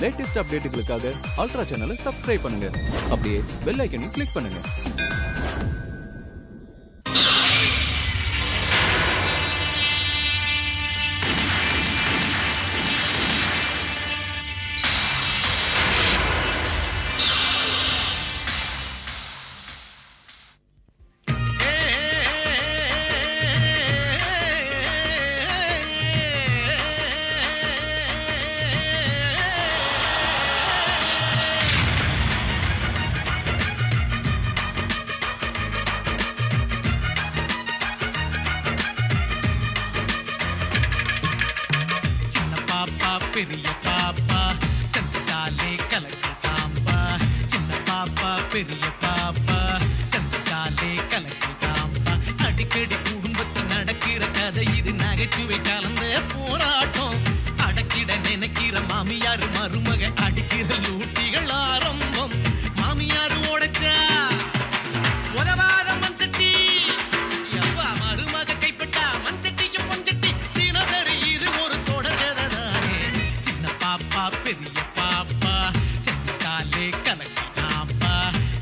Latest அப்டேட்டுகளுக்காக ultra சேனலை subscribe பண்ணுங்க. அப்படியே பெல் ஐக்கனையும் கிளிக் பண்ணுங்க. பெரிய பாப்பா சந்தாலே கலக்குதாம்பா சின்ன பாப்பா பெரிய பாப்பா சந்தாலே கலக்குதாம்பா அடிக்கடி குடும்பத்தில் நடக்கிற கதை இது நகைச்சுவை கலந்த போராட்டம் அடக்கிட நினைக்கிற மாமியார் மருமக அடிக்கிற லூட்டிகள் ஆரம்பம் மாமியார் ஓடச்சா உதவாத மண்சட்டி எவ்வா மருமக கைப்பட்டா மண்சட்டியும் பொஞ்சட்டி தினசரி இது ஒரு தொடர் கதை தானே சின்ன பாப்பா பெரிய பாப்பா செஞ்சாலே கலக்கினாப்பா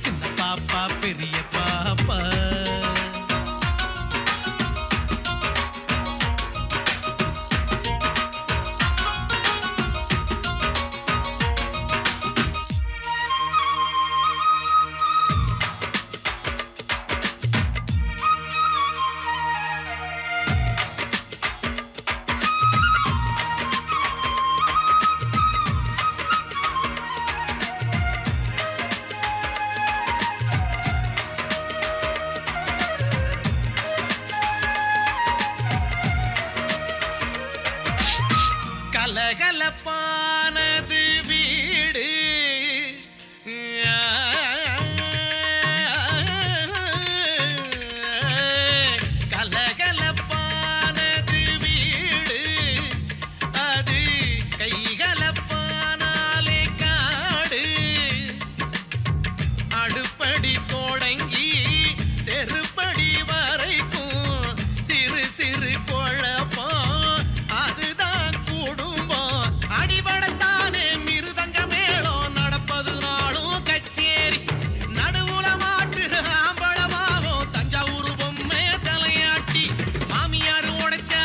சின்ன பாப்பா பெரிய பாப்பா கலகலப்பானது வீடு கலகலப்பானது வீடு அது கைகலப்பானாலே காடு அடுப்படி தொடங்கி தெருப்படி வரைக்கும் சிறு சிறு குழப்பம் அதுதான் குடும்பம் அடிபடத்தானே மிருதங்க மேளம் நடப்பது நாளும் கச்சேரி நடுவுல மாட்டு ஆம்பளமாவும் தஞ்சாவூர் பொம்மை தலையாட்டி மாமியார் உடைச்சா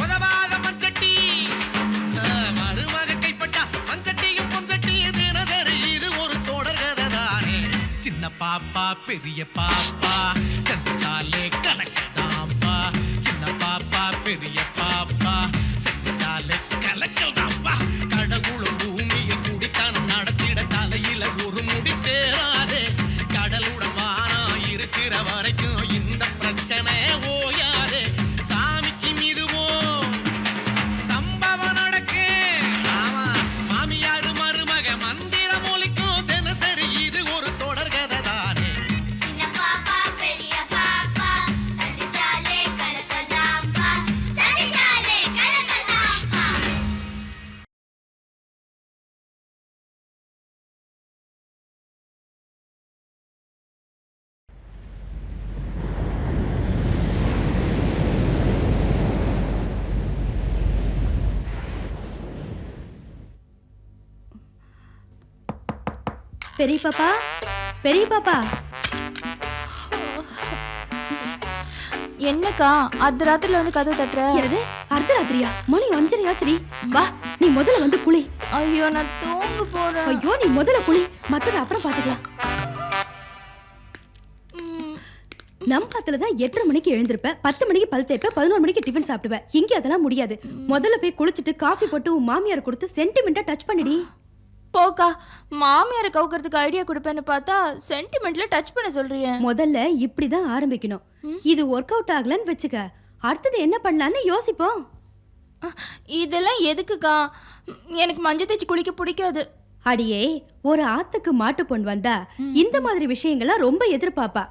உதவாத மண்சட்டி மருமக கைப்பட்டா மண்சட்டியும் பொஞ்சட்டியும் தினசரி இது ஒரு தொடர் கதை தானே சின்ன பாப்பா பெரிய பாப்பா செஞ்சாலே கலக்கதாப்பா சின்ன பாப்பா பெரிய பாப்பா செஞ்சாலே கலக்கதாப்பா கடவுளும் பூமியில் குடித்தனம் நடத்திட தலையில ஒரு முடி தேராதே கடலுடன் வானம் இருக்கிற வரைக்கும் இந்த பிரச்சனை ஓயாதே சாமிக்கு மீதுவோ சம்பவம் நடக்கு ஆமா மாமியாரு மருமக மந்திரம் ஒலிக்கும் தினசரி இது ஒரு தொடர் கதை தானே சின்ன பாப்பா பெரிய பாப்பா சதிச்சாலே கலக்கதாம்பா சதிச்சாலே கலக்கதாம்பா பெரிய பாப்பா பெரிய பாப்பா என்னக்கா அர்த்தராத்திரில வந்து கதவு தட்டுற? என்னது அர்த்தராத்திரியா? மணி 5:30 ஆச்சுடி. வா நீ முதல்ல வந்து குளி. ஐயோ நான் தூங்க போறேன். ஐயோ நீ முதல்ல குளி, மத்தத அப்புறம் பாத்துக்கலாம். நம் காத்துல தான் 8:30 மணிக்கு எழுந்திருப்ப, 10 மணிக்கு பல் தேய்ப்ப, 11 மணிக்கு டிஃபன் சாப்பிடுவ. இங்க அதெல்லாம் முடியாது. முதல்ல போய் குளிச்சிட்டு காஃபி போட்டு உன் மாமியார் கொடுத்து சென்டிமெண்டா டச் பண்ணிடி. போக்கா, மாமியாரை கவுக்கிறதுக்கு ஐடியா கொடுப்பேன்னு பார்த்தா சென்டிமெண்ட்ல டச் பண்ண சொல்றியே. முதல்ல இப்படிதான் ஆரம்பிக்கணும். இது ஒர்க் அவுட் ஆகலன்னு வெச்சுக்க, அடுத்தது என்ன பண்ணலான்னு யோசிப்போம். இதெல்லாம் எதுக்குக்கா? எனக்கு மஞ்சள் தேய்ச்சி குளிக்க பிடிக்காது. அடியே, ஒரு ஆத்துக்கு மாட்டு பொண்ணு வந்தா இந்த மாதிரி விஷயங்கள்லாம் ரொம்ப எதிர்பார்ப்பா.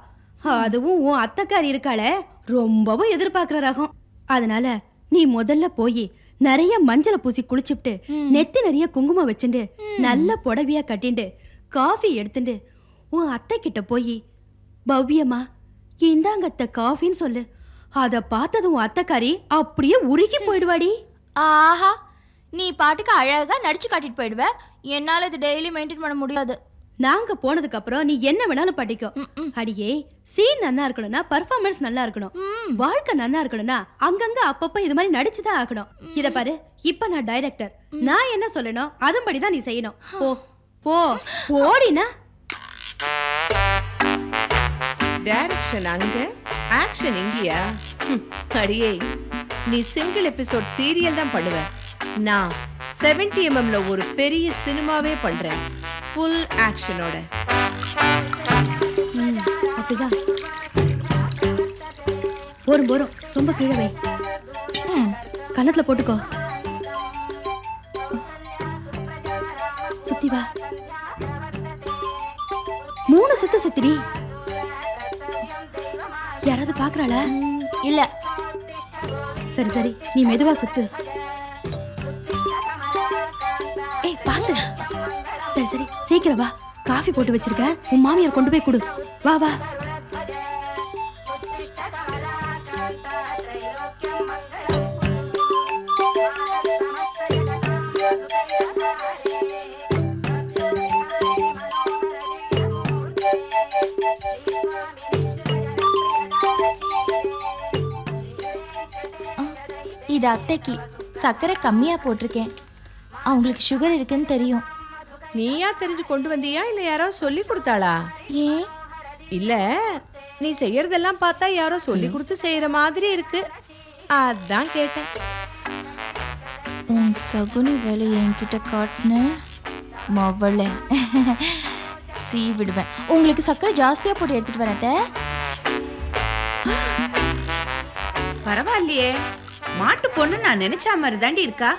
அதுவும் உன் அத்தைக்காரி இருக்காளே, ரொம்பவும் எதிர்பார்க்கிற ரகம். அதனால நீ முதல்ல போய் நிறைய மஞ்சளை பூசி குளிச்சுட்டு நெத்தி நிறைய குங்குமம் வச்சுட்டு நல்ல புடவையா கட்டிண்டு காஃபி எடுத்துட்டு உன் அத்தை கிட்ட போய் பவ்யமா இந்தாங்கத்த காஃபின்னு சொல்லு. அத பார்த்ததும் உன் அத்தைக்காரி அப்படியே உருகி போயிடுவாடி. ஆஹா, நீ பாட்டுக்கு அழகா நடிச்சு காட்டிட்டு போயிடுவ. என்னால இது டெய்லி மெயின்டைன் பண்ண முடியாது. நாங்க போனதுக்கு அப்புறம் நீ என்ன வேணாலும் படிக்கும். அடியே சீன் நல்லா இருக்கணும்னா பர்ஃபார்மன்ஸ் நல்லா இருக்கணும். வாழ்க்கை நல்லா இருக்கணும்னா அங்கங்க அப்பப்ப இது மாதிரி நடிச்சுதான் ஆகணும். இத பாரு, இப்ப நான் டைரக்டர். நான் என்ன சொல்லணும் அதன்படிதான் நீ செய்யணும். போ போ போடினா. டைரக்ஷன் அங்க, ஆக்ஷன் இங்கயா? அடியே, நீ சிங்கிள் எபிசோட் சீரியல் தான் பண்ணுவ. நான் 70mm ஒரு பெரிய சினிமாவே பண்றேன், ஃபுல் ஆக்ஷனோட. அப்படிதான் போரும் போரும். ரொம்ப கீழே வை, கன்னத்துல போட்டுக்கோ. சுத்தி வா, 3 சுத்து சுத்திடி. யாராவது பாக்குறாளா? இல்ல. சரி சரி, நீ மெதுவா சுத்து. ஏய் பாத்து. சரி சரி, சீக்கிரம் வா. காஃபி போட்டு வச்சிருக்க, உன் மாமியார் கொண்டு போய் கொடு. வா வா. இது அத்தைக்கு சர்க்கரை கம்மியா போட்டிருக்கேன். அவங்களுக்கு சுகர் இருக்குன்னு தெரியும். நீயா தெரிஞ்சு கொண்டு வந்தியா இல்ல யாரோ சொல்லி கொடுத்தாளா? ஏன்? இல்ல, நீ செய்யறதெல்லாம் பார்த்தா யாரோ சொல்லி கொடுத்து செய்யற மாதிரி இருக்கு, அதான் கேட்டேன். உன் சகுனி வேலை என்கிட்ட காட்டுன மவள சீ விடுவேன். உங்களுக்கு சர்க்கரை ஜாஸ்தியா போட்டு எடுத்துட்டு வரத. பரவாயில்லையே, மாட்டு பொண்ணு நான் நினைச்ச மாதிரி தாண்டி இருக்கா.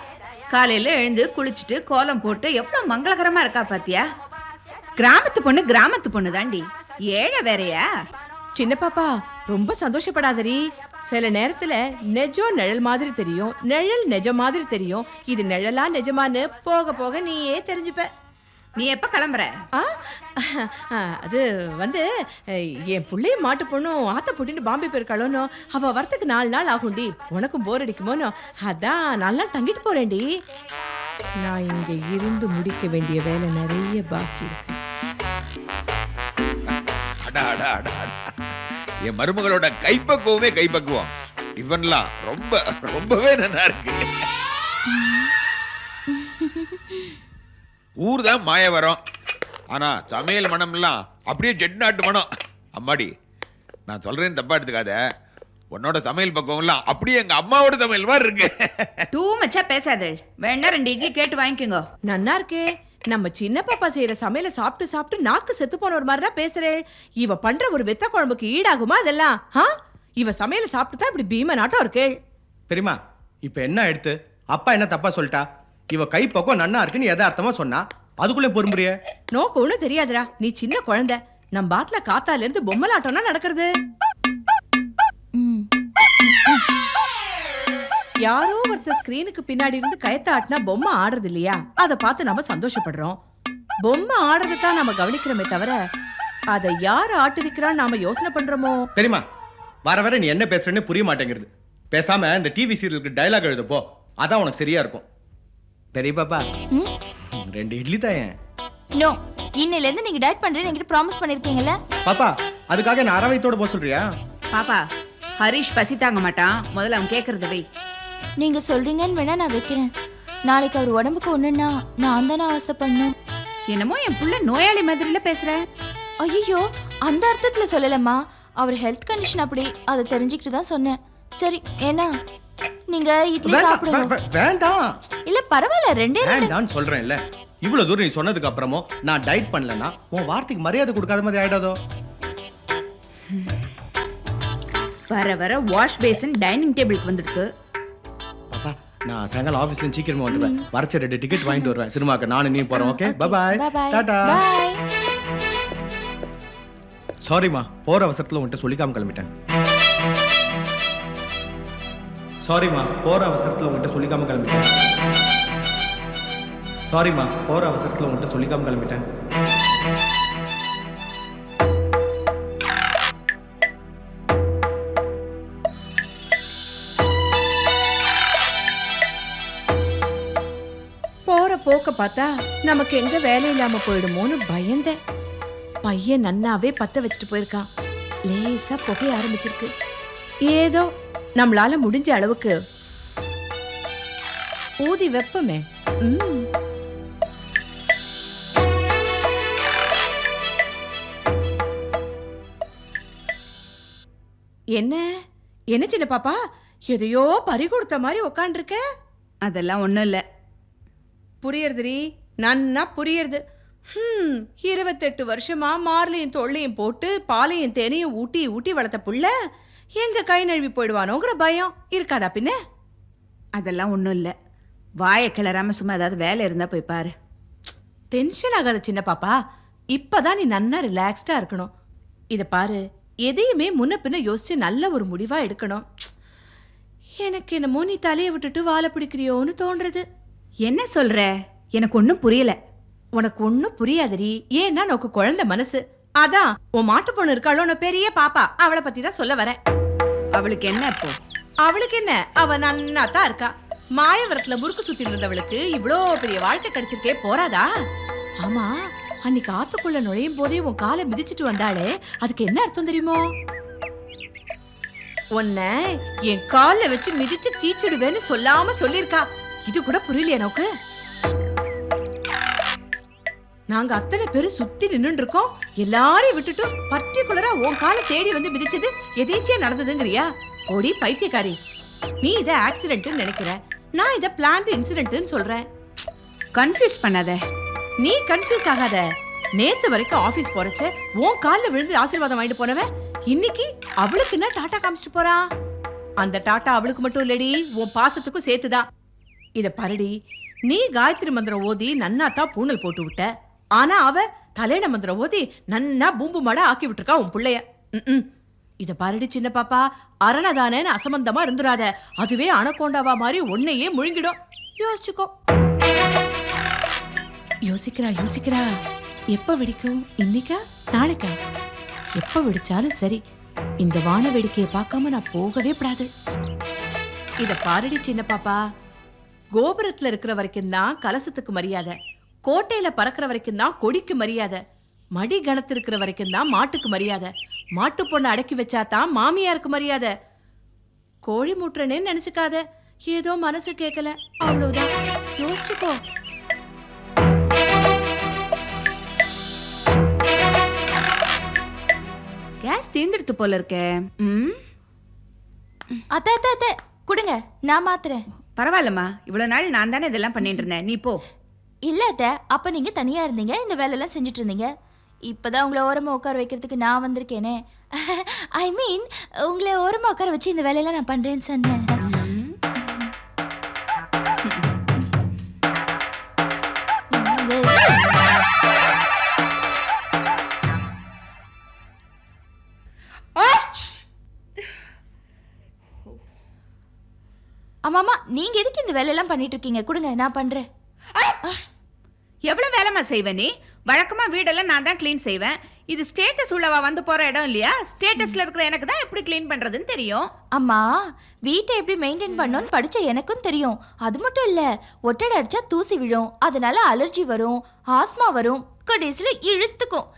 காலையில எழுந்து குளிச்சுட்டு கோலம் போட்டு எவ்வளவு மங்களகரமா இருக்கா பாத்தியா. கிராமத்து பொண்ணு கிராமத்து பொண்ணு தாண்டி, ஏழை வேறையா? சின்ன பாப்பா, ரொம்ப சந்தோஷப்படாதரி. சில நேரத்துல நெஜம் நிழல் மாதிரி தெரியும், நிழல் நெஜம் மாதிரி தெரியும். இது நிழலா நெஜமான்னு போக போக நீயே தெரிஞ்சுப்ப. நீ எப்ப கிளம்புற? அது வந்து என் பிள்ளையும் மாட்டு பொண்ணும் ஆத்த போட்டின்னு பாம்பே போயிருக்காளோன்னு, அவ வரத்துக்கு 4 நாள் ஆகும்டி. உனக்கும் போர் அடிக்குமோன்னு அதான் 4 நாள் தங்கிட்டு போறேன்டி. நான் இங்க இருந்து முடிக்க வேண்டிய வேலை நிறைய பாக்கி இருக்கு. என் மருமகளோட கைப்பக்குவமே கைப்பக்குவம். இவன்லாம் ரொம்பவே நல்லா இருக்கு. ஊர் தான் மாயவரம், ஆனா சமையல் மனம் எல்லாம் அப்படியே ஜெட் நாட்டு மனம். அம்மாடி, நான் சொல்றேன் தப்பா எடுத்துக்காத. உன்னோட சமையல் பக்குவம் எல்லாம் அப்படியே எங்க அம்மாவோட சமையல் மாதிரி இருக்கு. டூ மச்சா பேசாத. வேணா 2 இட்லி கேட்டு வாங்கிக்கோங்க. நன்னா இருக்கே. நம்ம சின்ன பாப்பா செய்யற சமையல சாப்பிட்டு சாப்பிட்டு நாக்கு செத்து போன ஒரு மாதிரி தான் பேசுறேன். இவ பண்ற ஒரு வெத்த குழம்புக்கு ஈடாகுமா அதெல்லாம்? இவ சமையல சாப்பிட்டு தான் இப்படி பீம நாட்டம் இருக்கே. பெரியமா, இப்ப என்ன எடுத்து அப்பா என்ன தப்பா சொல்லிட்டா? இவ கை பக்கம் நன்னா இருக்குன்னு யதார்த்தமா சொன்னா, அதுக்குள்ளே பொறுமுறைய நோக்கு ஒண்ணு தெரியாதுடா. நீ சின்ன குழந்தை. நம் பாட்ல காத்தால இருந்து பொம்மலாட்டம்னா நடக்கிறது. யாரோ ஒருத்தர் ஸ்கிரீனுக்கு பின்னாடி இருந்து கயத்த ஆட்டினா பொம்மை ஆடுறது இல்லையா? அதை பார்த்து நம்ம சந்தோஷப்படுறோம். பொம்மை ஆடுறதை தான் நம்ம கவனிக்கிறோமே தவிர அதை யார் ஆட்டுவிக்கிறான்னு நாம யோசனை பண்றோமோ? தெரியுமா, வர வர நீ என்ன பேசுறேன்னு புரிய மாட்டேங்கிறது. பேசாம இந்த டிவி சீரியலுக்கு டைலாக் எழுதப்போ, அதான் உனக்கு சரியா இருக்கும். பெரிய பாப்பா, 2 இட்லி தான். நோ, இன்னையில இருந்து நீங்க டயட் பண்றேன்னு என்கிட்ட ப்ராமிஸ் பண்ணிருக்கீங்கல்ல பாப்பா. அதுக்காக நான் அரவைத்தோட போக சொல்றியா? பாப்பா, ஹரிஷ் பசி தாங்க மாட்டான். முதல்ல அவன் கேக்குறத வை. நீங்க சொல்றீங்கன்னு வேணா நான் வைக்கிறேன். நாளைக்கு அவர் உடம்புக்கு ஒண்ணுன்னா நான் தானே ஆசைப்படணும். என்னமோ என் புள்ள நோயாளி மாதிரில பேசுற. ஐயோ, அந்த அர்த்தத்துல சொல்லலம்மா. அவர் ஹெல்த் கண்டிஷன் அப்படி, அதை தெரிஞ்சுக்கிட்டு தான் சொன்னேன். சரி, ஏன்னா நீங்க இட்லி சாப்பிடுங்க. வேண்டாம். இல்ல பரவாயில்ல, 2 வேண்டான்னு சொல்றேன் இல்ல. இவ்வளவு தூரம் நீ சொன்னதுக்கு அப்புறமும் நான் டயட் பண்ணலன்னா உன் வார்த்தைக்கு மரியாதை கொடுக்காத மாதிரி ஆயிடாதோ? வர வர வாஷ் பேசின் டைனிங் டேபிளுக்கு வந்துருக்கு. பாப்பா, நான் சாயங்காலம் ஆபீஸ்ல சீக்கிரமா வந்துடுவேன். வரச்ச 2 டிக்கெட் வாங்கிட்டு வருவேன் சினிமாக்கு. நானும் நீ போறோம். Okay, bye bye, ta-ta. சாரிமா, போற அவசரத்துல உன்கிட்ட சொல்லிக்காம கிளம்பிட்டேன். சாரிமா, போற அவசரத்துல உன்கிட்ட சொல்லிக்காம கிளம்பிட்டேன். சாரிமா, போற அவசரத்துல உன்கிட்ட சொல்லிக்காம கிளம்பிட்டேன். போற போக்க பார்த்தா நமக்கு எங்க வேலை இல்லாம போயிடுமோன்னு பயந்தேன். பையன் நன்னாவே பத்த வச்சுட்டு போயிருக்கான். லேசா புகைய ஆரம்பிச்சிருக்கு. ஏதோ நம்மளால முடிஞ்ச அளவுக்கு ஊதி வெப்பமே. என்ன என்ன சின்ன பாப்பா, எதையோ பறி கொடுத்த மாதிரி உக்காண்டிருக்க? அதெல்லாம் ஒண்ணும் இல்ல. புரியறதுரி, நன்னா புரியறது. 28 வருஷமா மார்லையும் தொல்லையும் போட்டு பாலையும் தேனையும் ஊட்டி ஊட்டி வளர்த்த புள்ள எங்க கை நழுவி போயிடுவானோங்கிற பயம் இருக்காதா பின்ன? அதெல்லாம் ஒண்ணும் இல்ல. வாயை கிளறாம சும்மா ஏதாவது வேலை இருந்தா போய் பாரு. டென்ஷன் ஆகாத சின்ன பாப்பா, இப்பதான் நீ நன்னா ரிலாக்ஸ்டா இருக்கணும். இத பாரு, எதையுமே முன்ன பின்ன யோசிச்சு நல்ல ஒரு முடிவா எடுக்கணும். எனக்கு என்னமோ நீ தலையை விட்டுட்டு வாழை பிடிக்கிறியோன்னு தோன்றது. என்ன சொல்ற? எனக்கு ஒண்ணும் புரியல. உனக்கு ஒன்னும் புரியாதடி. ஏன்னா நோக்கு குழந்தை மனசு. அதான் உன் மாட்டு பொண்ணு இருக்காளோ பெரிய பாப்பா, அவளை பத்தி தான் சொல்ல வரேன். அவளுக்கு என்ன இப்போ? அவளுக்கு என்ன, அவ நன்னா தான் இருக்கா. மாயவரத்துல முறுக்கு சுத்தி இருந்தவளுக்கு இவ்வளோ பெரிய வாழ்க்கை கிடைச்சிருக்கே, போறாதா? ஆமா, அன்னைக்கு ஆத்துக்குள்ள நுழையும் போதே உன் காலை மிதிச்சிட்டு வந்தாளே, அதுக்கு என்ன அர்த்தம் தெரியுமோ? உன்ன என் கால வச்சு மிதிச்சு தீச்சிடுவேன்னு சொல்லாம சொல்லிருக்கா. இது கூட புரியலையா நோக்கு? நாங்க அத்தனை பேரும் சுத்தி நின்று இருக்கோம். எல்லாரையும் விட்டுட்டு பர்டிகுலரா உன் காலை தேடி வந்து மிதிச்சது எதேச்சியா நடந்ததுங்கிறியா? ஓடி பைத்தியக்காரி, நீ இத ஆக்சிடென்ட் நினைக்கிற, நான் இத பிளான்ட் இன்சிடென்ட்னு சொல்றேன். கன்ஃபியூஸ் பண்ணாத. நீ கன்ஃபியூஸ் ஆகாத. நேத்து வரைக்கும் ஆபீஸ் போறச்ச உன் கால்ல விழுந்து ஆசீர்வாதம் வாங்கிட்டு போனவன் இன்னைக்கு அவளுக்கு என்ன டாட்டா காமிச்சிட்டு போறா? அந்த டாட்டா அவளுக்கு மட்டும் இல்லடி, உன் பாசத்துக்கும் சேர்த்துதான். இத பாருடி, நீ காயத்ரி மந்திரம் ஓதி நன்னாத்தான் பூணல் போட்டு விட்ட. ஆனா அவ தலையில மந்திரம் ஓதி நன்னா பூம்பு மாட ஆக்கி விட்டுருக்கா உன் பிள்ளைய. இத பாருடி சின்ன பாப்பா, அரணதானே அசம்பந்தமா இருந்துராத. அதுவே அணக்கோண்டாவா மாதிரி உன்னையே முழுங்கிடும். யோசிச்சுக்கோ. யோசிக்கிறா. எப்ப வெடிக்கும்? இன்னைக்கா நாளைக்கா? எப்ப வெடிச்சாலும் சரி, இந்த வான வேடிக்கையை பார்க்காம நான் போகவே கூடாது. இத பாருடி சின்ன பாப்பா, கோபுரத்துல இருக்கிற வரைக்கும் தான் கலசத்துக்கு மரியாதை, கோட்டையில பறக்கிற வரைக்கும் தான் கொடிக்கு மரியாதை, மடி கணத்து இருக்கிற வரைக்கும் தான் மாட்டுக்கு மரியாதை, மாட்டு பொண்ணை அடக்கி வச்சா தான் மாமியாருக்கு மரியாதை. கோழி முட்டுறனே நினைச்சுக்காத, ஏதோ மனசு கேட்கல அவ்வளவுதான். யோசிச்சுக்கோ. கேஸ் தீந்துடுத்து போல இருக்கே. அத்தை அத்தை அத்தை கொடுங்க, நான் மாத்துறேன். பரவாயில்லம்மா, இவ்வளவு நாள் நான் தானே இதெல்லாம் பண்ணிட்டு இருந்தேன். நீ போ. இல்ல அத்தை, அப்ப நீங்க தனியா இருந்தீங்க, இந்த வேலையெல்லாம் செஞ்சுட்டு இருந்தீங்க. இப்பதான் உங்களை ஓரமா உட்கார வைக்கிறதுக்கு நான் வந்திருக்கேனே. ஐ மீன், உங்களை ஓரமா உட்கார வச்சு இந்த வேலையெல்லாம் நான் பண்றேன்னு சொன்னேன். ஆமாமா, நீங்க எதுக்கு இந்த வேலையெல்லாம் பண்ணிட்டு இருக்கீங்க? கொடுங்க, நான் பண்றேன். எவ்வளவு வேலைமா செய்வ நீ? வழக்கமா வீடெல்லாம் நான் தான் கிளீன் செய்வேன். இது ஸ்டேட்டஸ் உள்ளவா வந்து போற இடம் இல்லையா? ஸ்டேட்டஸ்ல இருக்கிற எனக்கு தான் எப்படி கிளீன் பண்றதுன்னு தெரியும். அம்மா, வீட்டை எப்படி மெயின்டைன் பண்ணணும்னு படிச்ச எனக்கும் தெரியும். அது மட்டும் இல்ல, ஒட்டடை அடிச்சா தூசி விழும், அதனால அலர்ஜி வரும், ஆஸ்மா வரும், கடைசியில இழுத்துக்கும்.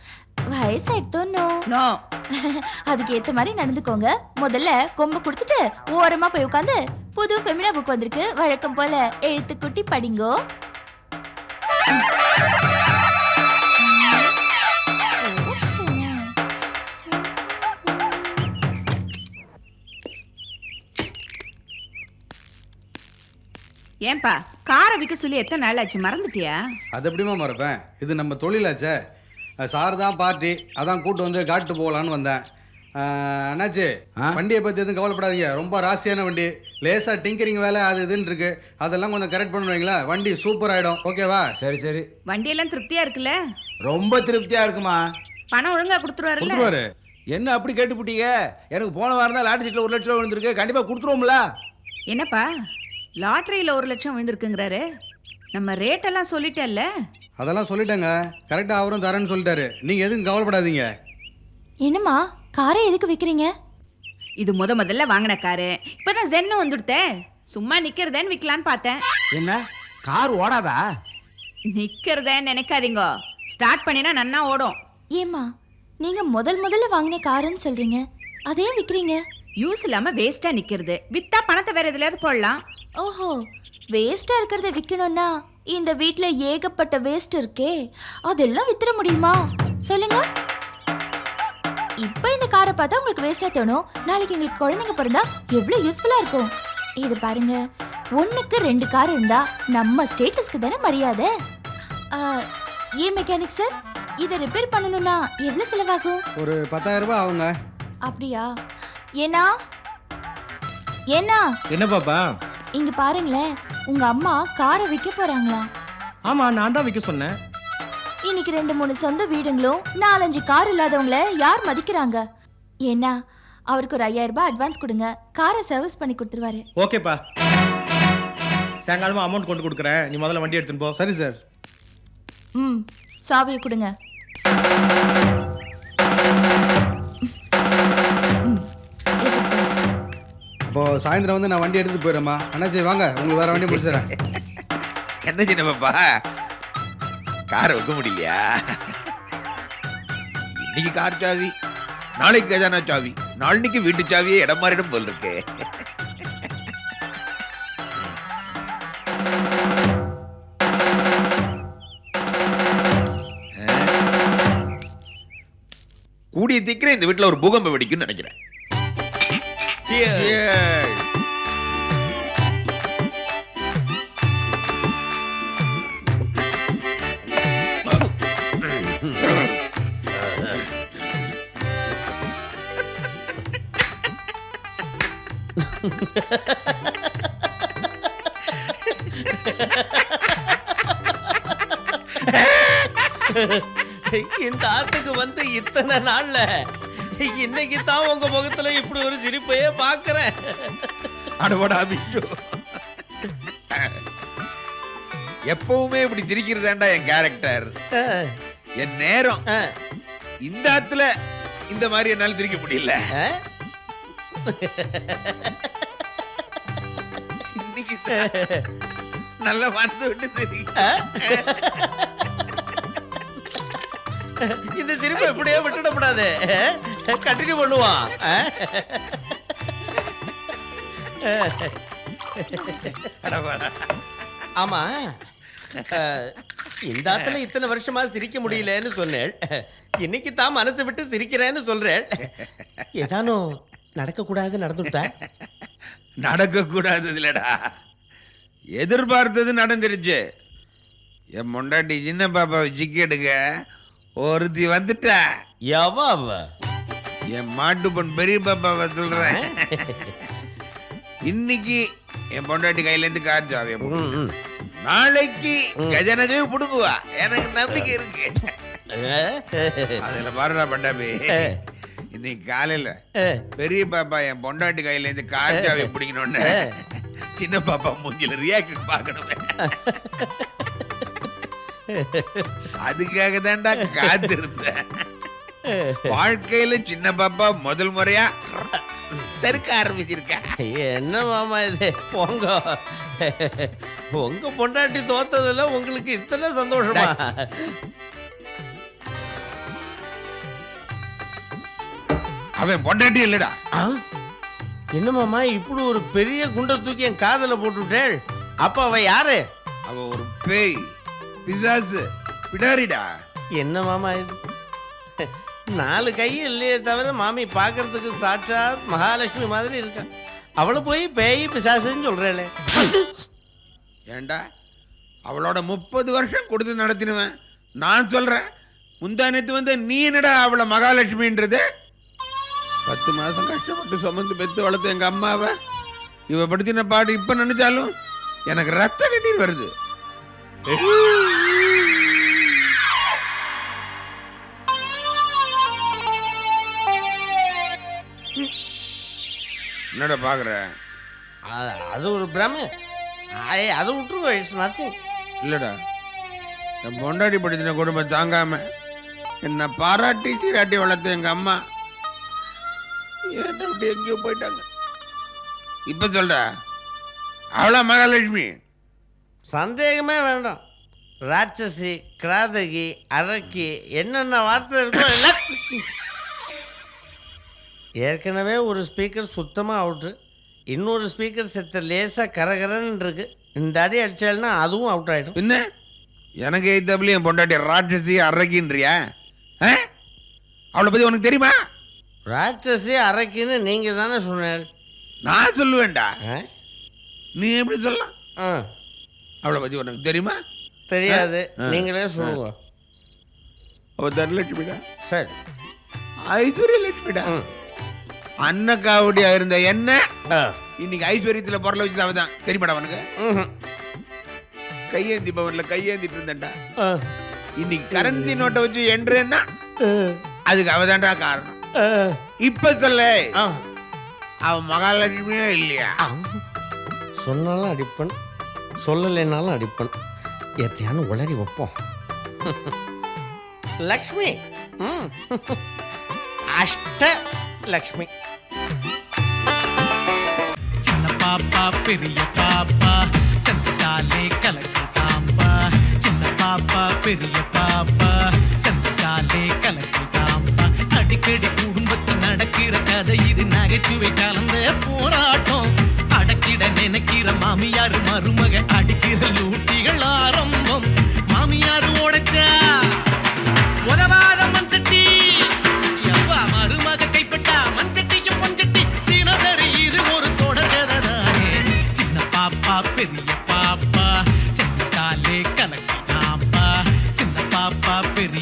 வயசாயிட்டோன்னோ நோ. அதுக்கு ஏத்த மாதிரி நடந்துக்கோங்க. முதல்ல கொம்பு கொடுத்துட்டு ஓரமா போய் உட்காந்து புது ஃபெமினா புக் வந்திருக்கு, வழக்கம் போல எழுத்துக்குட்டி படிங்கோ. ஏன்பா காரை விற்க சொல்லி எத்தனை நாள் ஆச்சு, மறந்துட்டியா? அது எப்படிமா மறப்பேன், இது நம்ம தொழிலாச்சே. சார் தான் பார்ட்டி, அதான் கூட்டு வந்து காட்டு போகலான்னு வந்தேன். என்னாச்சு, வண்டியை பற்றி எதுவும் கவலைப்படாதீங்க, ரொம்ப ராசியான வண்டி. லேசாக டிங்கரிங் வேலை அது இதுன்னு இருக்கு, அதெல்லாம் கொஞ்சம் கரெக்ட் பண்ணுவீங்களா? வண்டி சூப்பர் ஆகிடும். ஓகேவா? சரி சரி. வண்டியெல்லாம் திருப்தியா இருக்குல்ல? ரொம்ப திருப்தியா இருக்குமா. பணம் ஒழுங்கா கொடுத்துருவாரு. என்ன அப்படி கேட்டுப்பிட்டீங்க? எனக்கு போன வாரம் தான் லாட்டரி சீட்டில் 1 லட்சம் விழுந்திருக்கு, கண்டிப்பாக கொடுத்துருவோம்ல. என்னப்பா லாட்டரியில 1 லட்சம் விழுந்திருக்குங்கிறாரு? நம்ம ரேட்டெல்லாம் சொல்லிட்டேல்ல? அதெல்லாம் சொல்லிட்டேங்க, கரெக்டாக அவரும் தரேன்னு சொல்லிட்டாரு. நீங்கள் எதுவும் கவலைப்படாதீங்க. என்னம்மா, காரை எதுக்கு விற்கிறீங்க? இது முதல்ல வாங்கின காரு, இப்பதான் ஜென்னு வந்துடுத்தே, சும்மா நிக்கிறதேன்னு விற்கலான்னு பார்த்தேன். என்ன கார் ஓடாதா? நிக்கிறதே நினைக்காதீங்க, ஸ்டார்ட் பண்ணினா நன்னா ஓடும். ஏம்மா நீங்க முதல்ல வாங்கின காருன்னு சொல்றீங்க, அதே விக்கிறீங்க? யூஸ் இல்லாம வேஸ்டா நிக்கிறது, வித்தா பணத்தை வேற எதுலயாவது போடலாம். ஓஹோ, வேஸ்டா இருக்கிறத விக்கணும்னா இந்த வீட்ல ஏகப்பட்ட வேஸ்ட் இருக்கே, அதெல்லாம் வித்துற முடியுமா சொல்லுங்க? இப்போ இந்த காரை பார்த்தா உங்களுக்கு வேஸ்டா தோணும், நாளைக்கு எங்களுக்கு குழந்தைங்க பிறந்தா எவ்வளவு யூஸ்ஃபுல்லா இருக்கும். இது பாருங்க, 1க்கு 2 கார் இருந்தா நம்ம ஸ்டேட்டஸ்க்கு தானே மரியாதை. ஏன் மெக்கானிக் சார், இதை ரிப்பேர் பண்ணணும்னா எவ்வளவு செலவாகும்? ஒரு 10,000 ரூபாய் ஆகுங்க. அப்படியா? ஏன்னா என்ன பாப்பா? இங்க பாருங்களேன், உங்க அம்மா காரை விற்க போறாங்களாம். ஆமா, நான் தான் விற்க சொன்னேன். இன்னைக்கு 2-3 சொந்த வீடுங்களும் 4-5 கார் இல்லாதவங்கள யார் மதிக்கிறாங்க? ஏன்னா அவருக்கு ஒரு 5000 ரூபாய் அட்வான்ஸ் கொடுங்க, காரை சர்வீஸ் பண்ணி கொடுத்துருவாரு. ஓகேப்பா, சாயங்காலமா அமௌண்ட் கொண்டு கொடுக்குறேன், நீ முதல்ல வண்டி எடுத்துன்னு போ. சரி சார். சாவியை கொடுங்க. அப்போ சாயந்தரம் வந்து நான் வண்டி எடுத்துட்டு போயிடுறேம்மா. அண்ணாச்சி வாங்க, உங்களுக்கு வேற வண்டி முடிச்சிடறேன். என்ன சின்ன பாப்பா, காரை வைக்க முடியலையா? இன்னைக்கு கார் சாவி, நாளைக்கு கஜானா சாவி, நாளைக்கு வீட்டு சாவியே இடம் மாறிடும் போல் இருக்கு. கூடிய சீக்கிரம் இந்த வீட்டுல ஒரு பூகம்பம் வெடிக்கும்னு நினைக்கிறேன். இந்த ஆத்துக்கு வந்து இத்தனை நாள்ல இன்னைக்கு தான் உங்க முகத்துல இப்படி ஒரு சிரிப்பையே பாக்குறேன். எப்பவுமே இப்படி சிரிக்கிறதாண்டா என் கேரக்டர். என் நேரம் இந்த ஆத்துல இந்த மாதிரி என்னால சிரிக்க முடியல. இன்னைக்கு நல்லா வந்து விட்டு சிரிக்க. இந்த சிரிப்பை எப்படியே விட்டுடக்கூடாது, கண்டினியூ பண்ணுவான். ஆமா, இந்த ஆத்துல இத்தனை வருஷமா சிரிக்க முடியலன்னு சொன்னேன், இன்னைக்கு தான் மனசு விட்டு சிரிக்கிறேன்னு சொல்றேன். ஏதானோ நடக்க கூடாது நடந்துட்டா? நடக்க கூடாது இல்லடா, எதிர்பார்த்தது நடந்துருச்சு. என் பொண்டாட்டி சின்ன பாப்பாவை சிக்கெடுக்க ஒருத்தி வந்துட்டா. எவ? என் மாட்டு பொன் பெரிய பாப்பாவை சொல்றேன். இன்னைக்கு என் பொண்டாட்டி கையில இருந்து கார் சாவிய, நாளைக்கு கஜனஜாவை புடுங்குவா, எனக்கு நம்பிக்கை இருக்கு. அதுல பாருடா பண்டாபி, இன்னைக்கு காலையில பெரிய பாப்பா என் பொண்டாட்டி கையில இருந்து கார் சாவிய பிடிக்கணும்னு சின்ன பாப்பா மூஞ்சில ரியாக்ஷன் பார்க்கணுமே, அதுக்காக தான்டா காத்திருந்தேன். வாழ்க்கையில சின்ன பாப்பா முதல் முறையா தெருக்க ஆரம்பிச்சிருக்க. என்ன மாமா இது, உங்க பொண்டாட்டி தோத்ததுல உங்களுக்கு இத்தனை சந்தோஷமா? அவன் பொண்டாட்டி இல்லடா. என்ன மாமா இப்படி ஒரு பெரிய குண்டை தூக்கி என் காதல போட்டுட்டேள்? அப்ப அவ யாரு? அவ ஒரு பேய், பிசாசு, பிடாரிடா. என்ன மாமா இது, 4 கை இல்லையே தவிர மாமி பாக்குறதுக்கு சாட்சாத் மகாலட்சுமி மாதிரி இருக்கா, அவளை போய் பேய் பிசாசுன்னு சொல்றேன். ஏண்டா, அவளோட 30 வருஷம் கொடுத்து நடத்தினுவேன் நான் சொல்றேன். முந்தானத்து வந்து நீ என்னடா அவளை மகாலட்சுமின்றது? 10 மாசம் கஷ்டப்பட்டு சுமந்து பெத்து வளர்த்து எங்க அம்மாவை இவ படுத்தின பாடு இப்ப நினைச்சாலும் எனக்கு ரத்த கண்ணீர் வருது. என்னடா பாக்குற? அது ஒரு பிரமை, அதை விட்டுருவோம், இட்ஸ் நத்திங். இல்லடா, என் பொண்டாடி படுத்தின குடும்பம் தாங்காம என்ன பாராட்டி சீராட்டி வளர்த்த எங்க அம்மா என்ன விட்டு எங்கேயோ போயிட்டாங்க. இப்ப சொல்ற அவளா மகாலட்சுமி? சந்தேகமே வேண்டாம். ராட்சசி, கிராதகி, அரக்கி என்னென்ன வார்த்தை இருக்கோ எல்லாம் ஏற்கனவே ஒரு ஸ்பீக்கர் சுத்தமாக அவுட்ரு, இன்னொரு ஸ்பீக்கர் செத்த லேசாக கரகரன்னு இருக்கு. இந்த அடி அடிச்சால்னா அதுவும் அவுட் ஆகிடும். என்ன எனக்கு எய்த்தப்பலையும் என் பொண்டாட்டி ராட்சசி அரக்கின்றியா? அவளை பற்றி உனக்கு தெரியுமா? ராட்சசி அரக்கின்னு நீங்கள் தானே சொன்னேன். நான் சொல்லுவேன்டா, நீ எப்படி சொல்லலாம்? அவளை பற்றி உனக்கு தெரியுமா? தெரியாது, நீங்களே சொல்லுங்க. அவ தனலட்சுமிடா. சரி, ஐஸ்வர்ய லட்சுமிடா. அன்னக்காவடியா இருந்த என்ன இன்னைக்கு ஐஸ்வர்யத்துல பொருளை வச்சு அவதான் தெரியுமாடா உனக்கு? கையேந்தி பவன்ல கையேந்திட்டு இருந்தேன்டா. இன்னைக்கு கரன்சி நோட்டை வச்சு என்றேன்னா அதுக்கு அவதான்டா காரணம். இப்ப சொல்ல அவன் மகாலட்சுமியே இல்லையா? சொன்னாலும் அடிப்பன், சொல்லலைனாலும் அடிப்பன். எத்தையானு உளறி வைப்போம். லக்ஷ்மி, அஷ்ட லக்ஷ்மி. சின்ன பாப்பா பெரிய பாப்பா சந்தாலே கலக்குதாம்பா. சின்ன பாப்பா பெரிய பாப்பா சந்தாலே கலக்குதாம்பா. அடிக்கடி குடும்பத்தில் நடக்கிற கதை இது, நகைச்சுவை கலந்த போராட்டம். அடக்கிட நினைக்கிற மாமியார் மருமக அடிக்கிற லூட்டிகள் ஆரம்பம். மாமியார் ஓடச்சா உதவாத மண்சட்டி, எவ்வா மருமக கைப்பட்டா மண்சட்டியும் பொஞ்சட்டி. தினசரி இது ஒரு தொடர்கதானே. சின்ன பாப்பா பெரிய பாப்பா செத்தாலே கலக்கினாம்பா. சின்ன பாப்பா பெரிய